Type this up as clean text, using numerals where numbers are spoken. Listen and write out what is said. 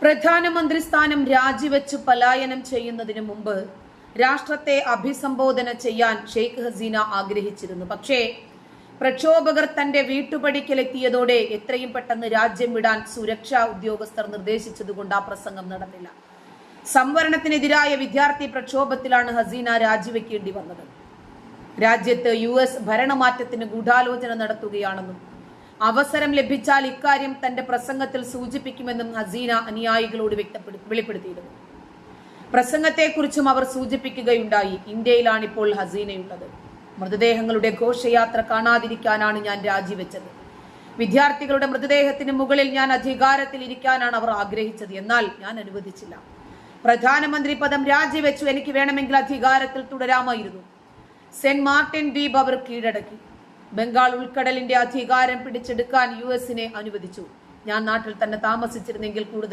പ്രധാനമന്ത്രി സ്ഥാനം രാജിവെച്ച് പലായനം ചെയ്യുന്നതിന് മുമ്പ് രാഷ്ട്രത്തെ അഭിസംബോധന ചെയ്യാൻ ഷെയ്ഖ് ഹസീന ആഗ്രഹിച്ചിരുന്നു. പക്ഷേ പ്രക്ഷോഭകർ തന്റെ വീട്ടുപടിക്കലെത്തിയതോടെ എത്രയും പെട്ടെന്ന് രാജ്യം വിടാൻ സുരക്ഷാ ഉദ്യോഗസ്ഥർ നിർദ്ദേശിച്ചതുകൊണ്ട് ആ പ്രസംഗം നടന്നില്ല. സംവരണത്തിനെതിരായ വിദ്യാർത്ഥി പ്രക്ഷോഭത്തിലാണ് ഹസീന രാജിവെക്കേണ്ടി വന്നത്. രാജ്യത്ത് US ഭരണമാറ്റത്തിന് ഗൂഢാലോചന നടത്തുകയാണെന്നും അവസരം ലഭിച്ചാൽ ഇക്കാര്യം തന്റെ പ്രസംഗത്തിൽ സൂചിപ്പിക്കുമെന്നും ഹസീന അനുയായികളോട് വെളിപ്പെടുത്തിയിരുന്നു. പ്രസംഗത്തെക്കുറിച്ചും അവർ സൂചിപ്പിക്കുകയുണ്ടായി. ഇന്ത്യയിലാണിപ്പോൾ ഹസീനയുള്ളത്. മൃതദേഹങ്ങളുടെ ഘോഷയാത്ര കാണാതിരിക്കാനാണ് ഞാൻ രാജിവെച്ചത്. വിദ്യാർത്ഥികളുടെ മൃതദേഹത്തിന് മുകളിൽ ഞാൻ അധികാരത്തിൽ ഇരിക്കാനാണ് അവർ ആഗ്രഹിച്ചത്. എന്നാൽ ഞാൻ അനുവദിച്ചില്ല. പ്രധാനമന്ത്രി പദം രാജിവെച്ചു. എനിക്ക് വേണമെങ്കിൽ അധികാരത്തിൽ തുടരാമായിരുന്നു. സെന്റ് മാർട്ടിൻ ദ്വീപ് അവർ കീഴടക്കി. ബംഗാൾ ഉൾക്കടലിന്റെ അധികാരം പിടിച്ചെടുക്കാൻ US അനുവദിച്ചു. ഞാൻ നാട്ടിൽ തന്നെ താമസിച്ചിരുന്നെങ്കിൽ കൂടുതൽ